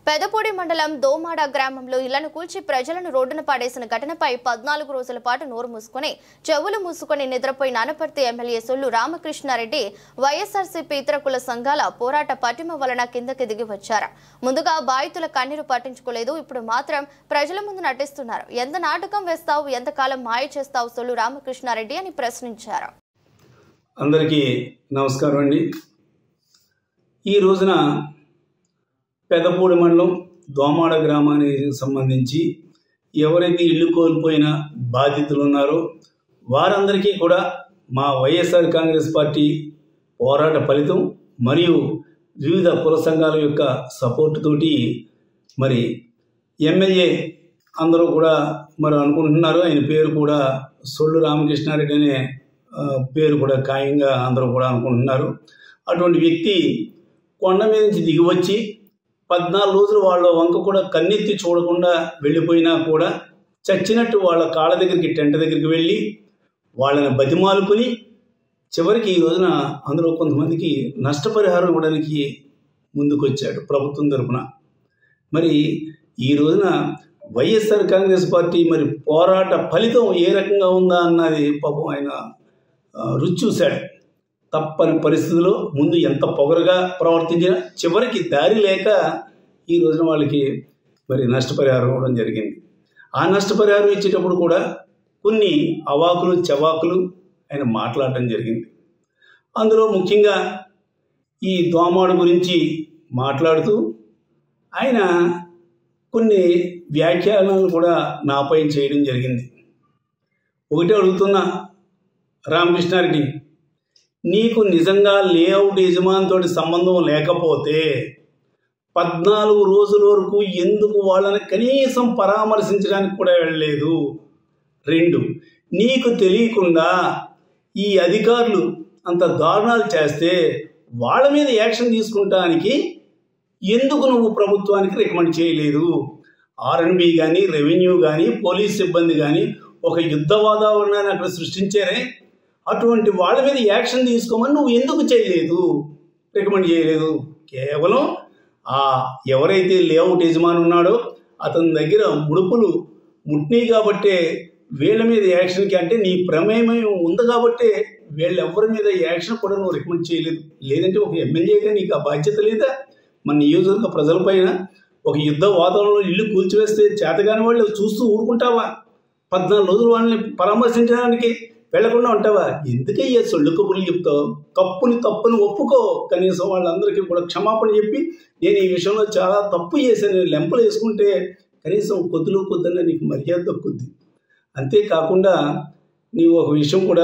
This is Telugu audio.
పెదపూడి మండలం దోమాడ గ్రామంలో ఇళ్లను కూల్చి ప్రజలను రోడ్డున పాడేసిన ఘటనపై 14 రోజుల పాటు నోరు మూసుకొని చెవులు మూసుకొని నిద్రపోయిన అనపర్తి ఎమ్మెల్యే సొల్లు రామకృష్ణారెడ్డి వైఎస్ఆర్సీపీ ఇతర కుల సంఘాల పోరాట పటిమ వలన కిందకి దిగి వచ్చారు. ముందుగా బాధితుల కన్నీరు పట్టించుకోలేదు. ఇప్పుడు మాత్రం ప్రజల ముందు నటిస్తున్నారు. ఎంత నాటకం వేస్తావు, ఎంతకాలం మాయ చేస్తావు సొల్లు రామకృష్ణారెడ్డి అని ప్రశ్నించారు. అందరికీ నమస్కారం అండి. ఈ రోజున పెదపూడి మండలం దోమాడ గ్రామానికి సంబంధించి ఎవరైతే ఇల్లు కోల్పోయిన బాధితులు ఉన్నారో వారందరికీ కూడా మా వైఎస్ఆర్ కాంగ్రెస్ పార్టీ పోరాట ఫలితం మరియు వివిధ కుల సంఘాల యొక్క సపోర్ట్ తోటి మరి ఎమ్మెల్యే అందరూ కూడా మరి అనుకుంటున్నారు. ఆయన పేరు కూడా సొల్లు రామకృష్ణారెడ్డి అనే పేరు కూడా ఖాయంగా అందరూ కూడా అనుకుంటున్నారు. అటువంటి వ్యక్తి కొండ మీద నుంచి దిగివచ్చి 14 రోజులు వాళ్ళ వంక కూడా కన్నెత్తి చూడకుండా వెళ్ళిపోయినా కూడా చచ్చినట్టు వాళ్ళ కాళ్ళ దగ్గరికి టెంట్ దగ్గరికి వెళ్ళి వాళ్ళని బతిమాలుకుని చివరికి ఈ రోజున అందులో కొంతమందికి నష్టపరిహారం ఇవ్వడానికి ముందుకొచ్చాడు ప్రభుత్వం తరఫున. మరి ఈ రోజున వైఎస్ఆర్ కాంగ్రెస్ పార్టీ మరి పోరాట ఫలితం ఏ రకంగా ఉందా అన్నది పాపం ఆయన రుచి చూశాడు. తప్పని పరిస్థితుల్లో ముందు ఎంత పొగరుగా ప్రవర్తించినా చివరికి దారి లేక ఈ రోజున వాళ్ళకి మరి నష్టపరిహారం ఇవ్వడం జరిగింది. ఆ నష్టపరిహారం ఇచ్చేటప్పుడు కూడా కొన్ని అవాకులు చవాకులు ఆయన మాట్లాడటం జరిగింది. అందులో ముఖ్యంగా ఈ దోమాడు గురించి మాట్లాడుతూ ఆయన కొన్ని వ్యాఖ్యానాలు కూడా నాపై చేయడం జరిగింది. ఒకటే అడుగుతున్నా రామకృష్ణారెడ్డి, నీకు నిజంగా లేఅవుట్ యజమానితో సంబంధం లేకపోతే 14 రోజుల వరకు ఎందుకు వాళ్ళని కనీసం పరామర్శించడానికి కూడా వెళ్ళలేదు? 2, నీకు తెలియకుండా ఈ అధికారులు అంత దారుణాలు చేస్తే వాళ్ళ మీద యాక్షన్ తీసుకుంటానికి ఎందుకు నువ్వు ప్రభుత్వానికి రికమెండ్ చేయలేదు? R&B కానీ, రెవెన్యూ కానీ, పోలీస్ సిబ్బంది కానీ ఒక యుద్ధ వాతావరణాన్ని అక్కడ సృష్టించారే, అటువంటి వాళ్ళ మీద యాక్షన్ తీసుకోమని నువ్వు ఎందుకు చేయలేదు, రికమెండ్ చేయలేదు? కేవలం ఎవరైతే లేఅవుట్ యజమాని ఉన్నాడో అతని దగ్గర ముడుపులు ముట్టినాయి కాబట్టే వీళ్ళ మీద యాక్షన్కి, అంటే నీ ప్రమేయం ఉంది కాబట్టే వీళ్ళెవరి మీద యాక్షన్ కూడా నువ్వు రికమెండ్ చేయలేదు. లేదంటే ఒక ఎమ్మెల్యేగా నీకు ఆ బాధ్యత లేదా? మన నియోజకవర్గ ప్రజలపైన ఒక యుద్ధ వాతావరణంలో ఇల్లు కూల్చివేస్తే చేతగాని వాళ్ళు చూస్తూ ఊరుకుంటావా? 14 రోజులు వాళ్ళని పరామర్శించడానికి వెళ్లకుండా ఉంటావా? ఎందుకయ్యా సొల్లు కబుర్లు చెప్తావు? తప్పుని ఒప్పుకో. కనీసం వాళ్ళందరికీ కూడా క్షమాపణ చెప్పి నేను ఈ విషయంలో చాలా తప్పు చేశాను, లెంపలు వేసుకుంటే కనీసం కొద్దిలో కొద్దిగా నీకు మర్యాద దక్కుద్ది. అంతేకాకుండా నీవు ఒక విషయం కూడా